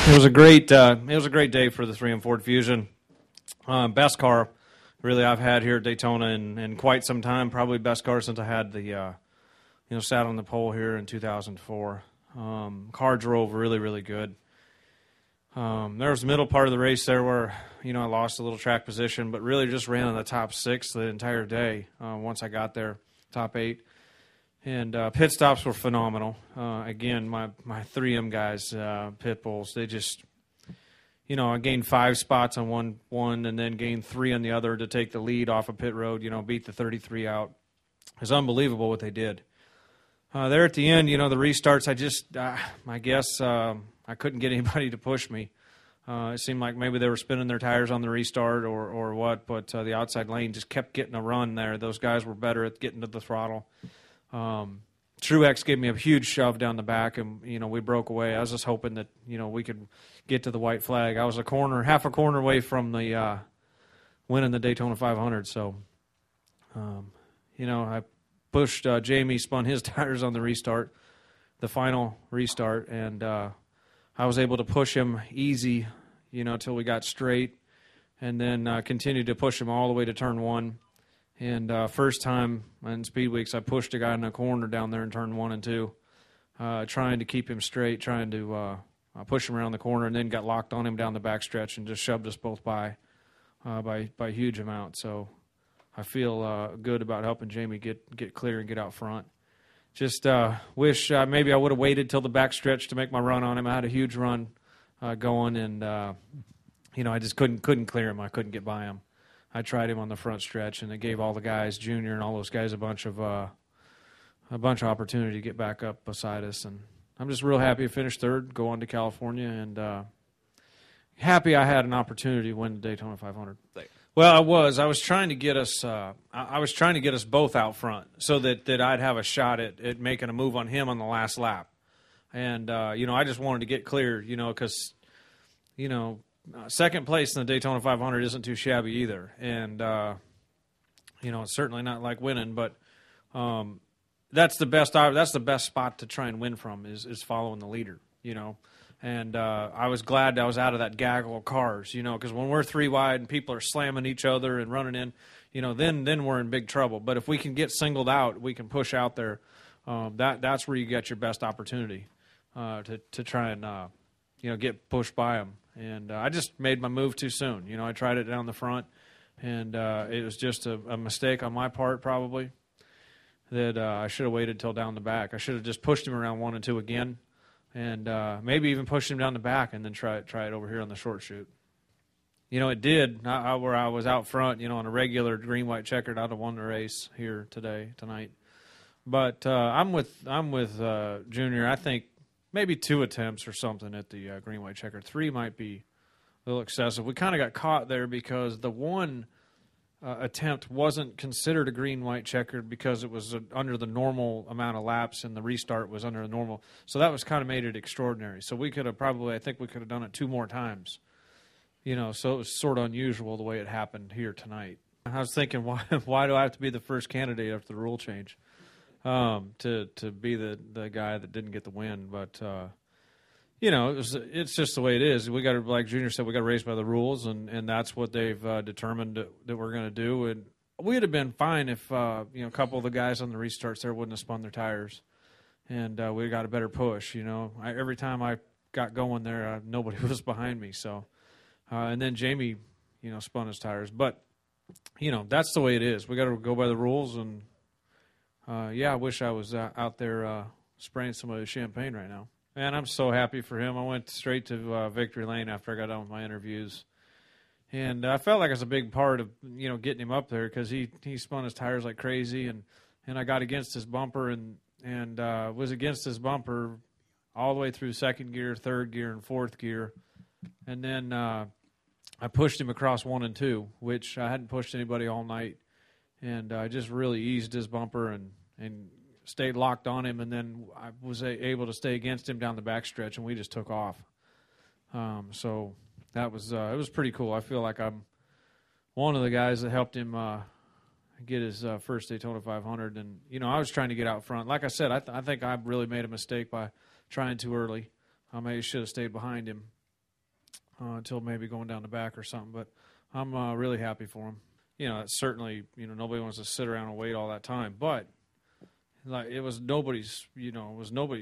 It was a great day for the 3M Ford Fusion. Best car really I've had here at Daytona in quite some time. Probably best car since I had the sat on the pole here in 2004. Car drove really good. There was the middle part of the race there where I lost a little track position, but really just ran in the top 6 the entire day. Once I got there, top 8. And pit stops were phenomenal. Again, my 3M guys, pit bulls, they just, I gained 5 spots on one and then gained 3 on the other to take the lead off of pit road, beat the 33 out. It was unbelievable what they did. There at the end, the restarts, I guess I couldn't get anybody to push me. It seemed like maybe they were spinning their tires on the restart or what, but the outside lane just kept getting a run there. Those guys were better at getting to the throttle. Truex gave me a huge shove down the back, and we broke away. I was just hoping that we could get to the white flag. I was half a corner away from the winning the Daytona 500. So, I pushed Jamie, spun his tires on the restart, the final restart, and I was able to push him easy, till we got straight, and then continued to push him all the way to turn 1. And first time in Speed Weeks, I pushed a guy in a corner down there in turn 1 and 2, trying to keep him straight, trying to push him around the corner, and then got locked on him down the backstretch and just shoved us both by a huge amount. So I feel good about helping Jamie get clear and get out front. Just wish maybe I would have waited till the backstretch to make my run on him. I had a huge run going, and I just couldn't clear him. I couldn't get by him. I tried him on the front stretch, and it gave all the guys, Junior and all those guys, a bunch of opportunity to get back up beside us. And I'm just real happy to finish third, go on to California, and happy I had an opportunity to win the Daytona 500. Well, I was trying to get us. I was trying to get us both out front so that I'd have a shot at making a move on him on the last lap. And I just wanted to get clear, because second place in the Daytona 500 isn't too shabby either, and it's certainly not like winning. But that's the best spot to try and win from is following the leader, And I was glad I was out of that gaggle of cars, because when we're 3 wide and people are slamming each other and running in, then we're in big trouble. But if we can get singled out, we can push out there. That's where you get your best opportunity to try and get pushed by them. And I just made my move too soon. I tried it down the front, and it was just a mistake on my part probably that I should have waited till down the back. I should have just pushed him around 1 and 2 again, and maybe even pushed him down the back and then try it over here on the short chute. It did. Where I was out front, on a regular green-white checkered, I'd have won the race here tonight. But I'm with Junior. I think maybe 2 attempts or something at the green-white checker. 3 might be a little excessive. We kind of got caught there because the 1 attempt wasn't considered a green-white checkered because it was under the normal amount of laps, and the restart was under the normal. So that was kind of made it extraordinary. So we could have I think we could have done it 2 more times. So it was sort of unusual the way it happened here tonight. I was thinking, why do I have to be the first candidate after the rule change? To be the guy that didn't get the win, but it's just the way it is. We got to, like Junior said, we got to race by the rules, and that's what they've determined that we're going to do. And we'd have been fine if a couple of the guys on the restarts there wouldn't have spun their tires, and we got a better push. Every time I got going there, nobody was behind me. So, and then Jamie, spun his tires, but that's the way it is. We got to go by the rules and. I wish I was out there spraying somebody's champagne right now. Man, I'm so happy for him. I went straight to victory lane after I got done with my interviews. And I felt like it was a big part of, getting him up there because he spun his tires like crazy. And I got against his bumper and was against his bumper all the way through 2nd gear, 3rd gear, and 4th gear. And then I pushed him across 1 and 2, which I hadn't pushed anybody all night. And I just really eased his bumper and stayed locked on him, and then I was able to stay against him down the backstretch, and we just took off. So that was it was pretty cool. I feel like I'm one of the guys that helped him get his first Daytona 500. And, I was trying to get out front. Like I said, I think I really made a mistake by trying too early. I maybe should have stayed behind him. until maybe going down the back or something. But I'm really happy for him. It's certainly, nobody wants to sit around and wait all that time, but like it was nobody's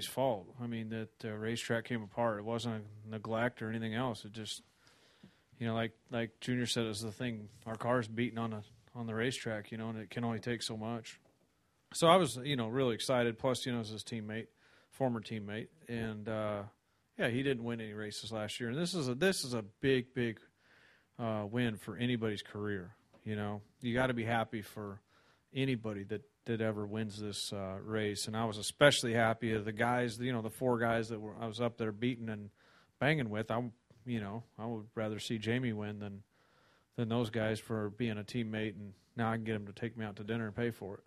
fault. I mean, that the racetrack came apart. It wasn't a neglect or anything else. It just, like Junior said, is the thing. Our car's beating on the racetrack, and it can only take so much. So I was, really excited. Plus, as his former teammate, and he didn't win any races last year, and this is a big win for anybody's career. You got to be happy for anybody that ever wins this race, and I was especially happy of the guys, the 4 guys that I was up there beating and banging with. I would rather see Jamie win than those guys for being a teammate, and now I can get him to take me out to dinner and pay for it.